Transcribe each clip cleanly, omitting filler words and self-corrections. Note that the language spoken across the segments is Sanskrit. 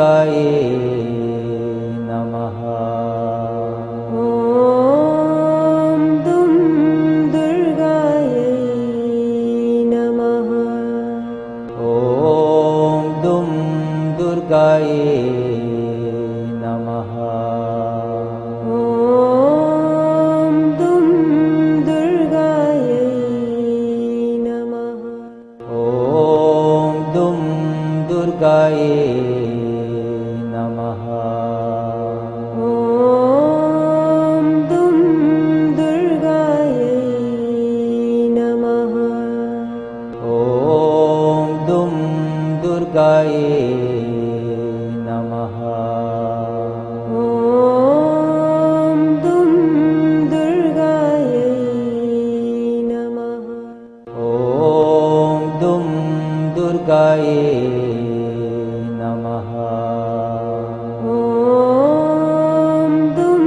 दुर्गायै नमः। ॐ दुं दुर्गायै नमः। ॐ दुं दुर्गायै नमः। ॐ दुं दुर्गायै नमः। ॐ दुं दुर्गायै नमः। ॐ दुं दुर्गायै नमः। ॐ दुं दुर्गायै नमः। ॐ दुं दुर्गायै नमः। ॐ दुं दुर्गायै नमः। ॐ दुं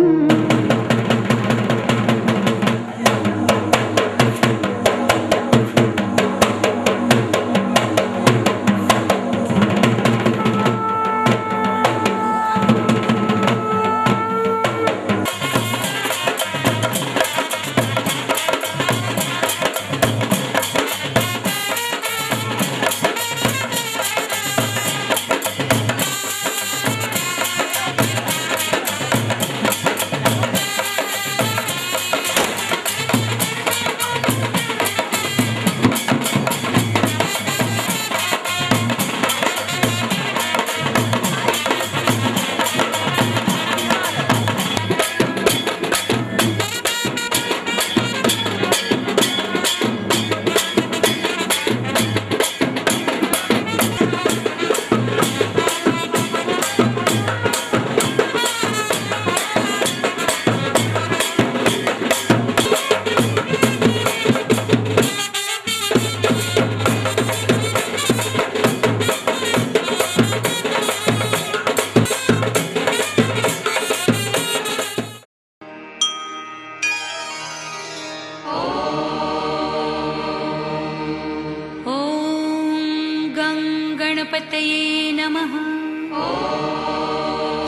गणपतये नमः।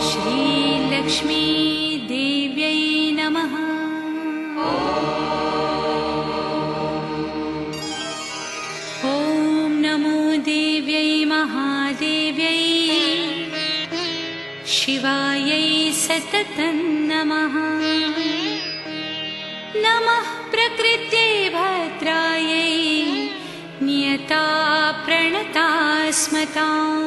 श्रीलक्ष्मी देव्यै नमः। ॐ नमो देव्यै महादेव्यै शिवायै सततं नमः। नमः प्रकृत्यै भद्रायै नियता प्रणता स्मताम्।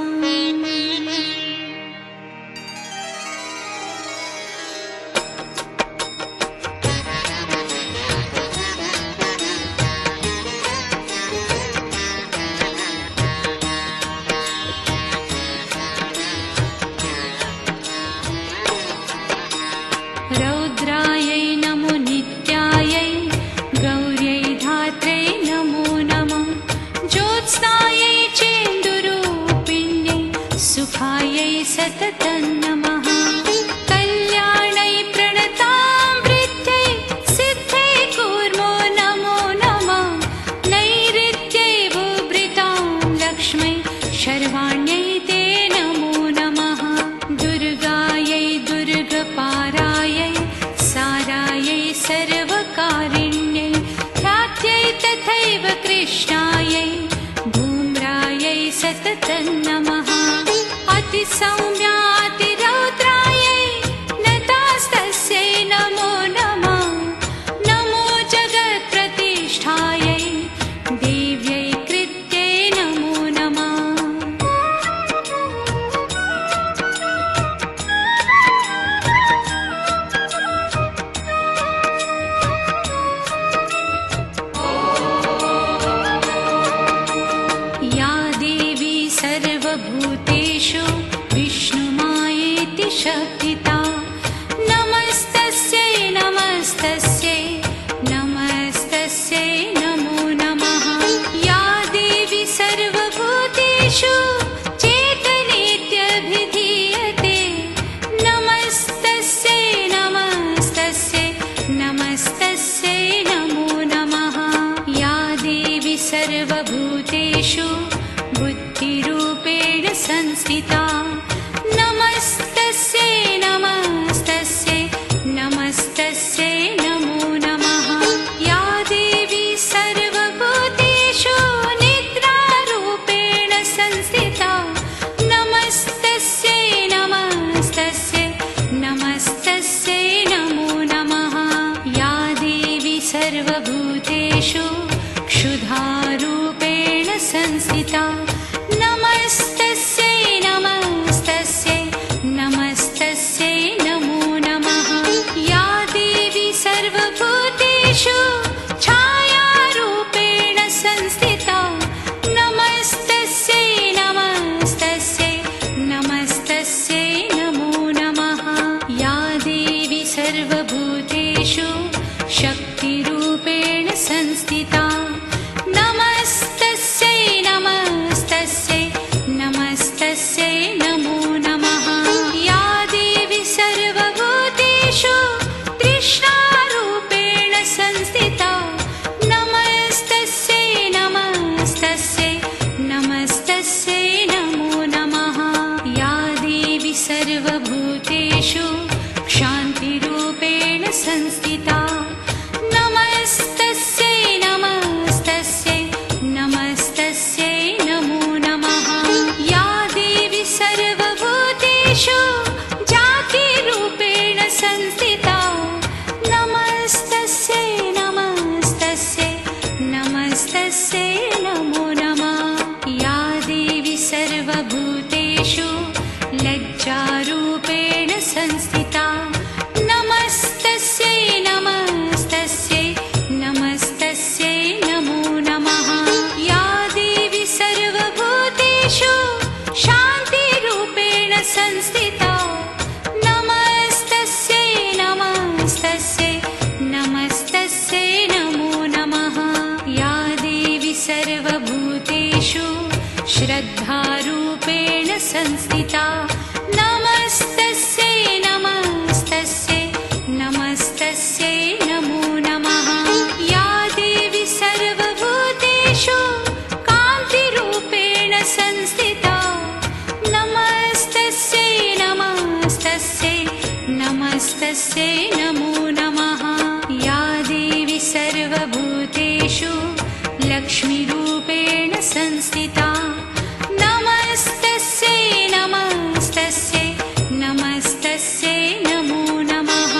रौद्रायै नमो नित्यायै गौर्यै धात्रै नमो नमः। ज्योत्स्नायै चेन्दुरूपिण्यै सुखायै सततं नमः। कल्याणै प्रणतामृत्यै सिद्धै कूर्मो नमो नमः। नैऋत्यै भूभृतां लक्ष्मै शर्वाण्यै ते नमो नमः। दुर्गायै दुर्गपारायै सारायै सर्वकारिण्यै ख्यात्यै तथैव कृष्णायै धूम्रायै सततं नमः। अतिसौम्यातिरौद्रायै नतास्तस्यै नमो नमः। नमो जगत्प्रतिष्ठायै देव्यै कृत्यै नमो नमः। या देवी सर्वभूतेषु विष्णुमायेति शक्तिता नमस्तस्यै नमस्तस्यै नमस्तस्यै नमो नमः। या देवी सर्वभूतेषु चेतनेत्यभिधीयते नमस्तस्यै नमस्तस्यै नमस्तस्यै नमो नमः। या देवी सर्वभूतेषु बुद्धिरूपेण संस्थिता संस्थिता नमस्तस्यै नमस्तस्यै नमस्तस्यै नमो नमः या देवी सर्वभूतेषु छायारूपेण संस्थिता नमस्तस्यै नमस्तस्यै नमस्तस्यै नमो नमः या देवी सर्वभूतेषु शक्तिरूपेण संस्थिता नमस्तस्यै नमस्तस्यै नमस्तस्यै नमो नमः या देवी सर्वभूतेषु तृष्णारूपेण संस्थिता नमस्तस्यै नमस्तस्यै नमस्तस्यै नमो नमः या देवी सर्वभूतेषु क्षान्तिरूपेण संस्थिता नमस्तस्यै नमस्तस्यै नमस्तस्यै नमो नमः या देवी सर्वभूतेषु जातिरूपेण संस्थिता नमस्तस्यै नमस्तस्यै नमस्तस्यै नमो नमः या देवी सर्वभूतेषु लज्जारूपेण संस्थिता नमस्तस्यै नमस्तस्यै नमस्तस्यै नमो नमः या देवी सर्वभूतेषु शान्तिरूपेण संस्थिता नमस्तस्यै नमस्तस्यै नमस्तस्यै नमो नमः या देवी सर्वभूतेषु श्रद्धारूपेण संस्थिता नमस्तस्यै नमस्तस्यै नमस्तस्यै नमो नमः या देवी सर्वभूतेषु कान्तिरूपेण संस्थिता नमस्तस्यै नमस्तस्यै नमस्तस्यै नमो नमः या देवी सर्वभूतेषु लक्ष्मीरूपेण संस्थिता नमस्तस्यै नमस्तस्यै नमस्तस्यै नमो नमः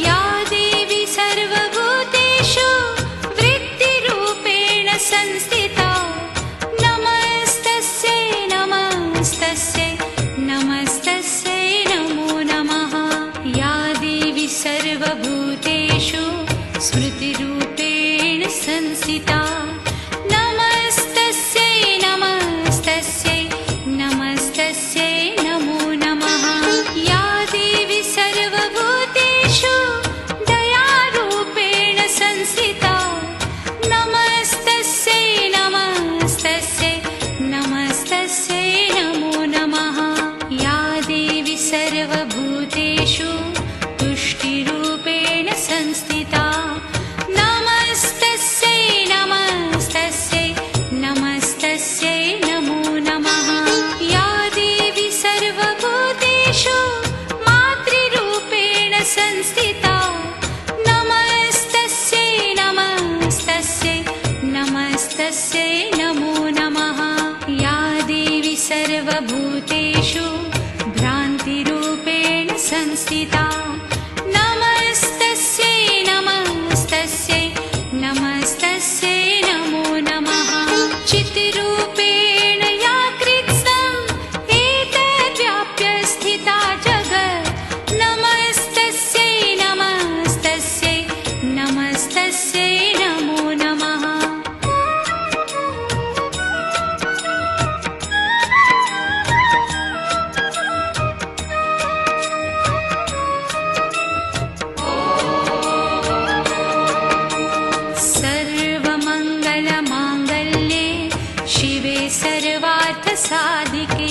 या देवी सर्वभूतेषु वृत्तिरूपेण संस्थिता नमस्तस्यै नमस्तस्यै नमस्तस्यै नमो नमः या देवी सर्वभूतेषु स्मृतिरूपेण संस्थिता नमस्तस्यै नमस्तस्यै नमस्तस्यै नमो नमः या देवी सर्वभूतेषु दयारूपेण संस्थिता नमस्तस्यै नमस्तस्यै नमस्तस्यै नमो नमः या देवी सर्वभूतेषु तुष्टिरूपेण संस्थिता नमस्तस्यै नमस्तस्यै नमस्तस्यै नमो नमः या देवी सर्वभूतेषु मातृरूपेण संस्थिता नमस्तस्यै नमस्तस्यै नमस्तस्यै नमो नमः या देवी सर्वभूतेषु भ्रान्तिरूपेण संस्थिता नमस्तस्यै नमस्तस्यै नमस्तस्यै नमो नमः चित्रूपेण या कृत्स्नम् एतद्व्याप्य स्थिता जगत् नमस्तस्यै नमस्तस्यै नमस्तस्यै नमो नमः सर्वमङ्गलमाङ्गल्ये शिवे सर्वार्थसाधिके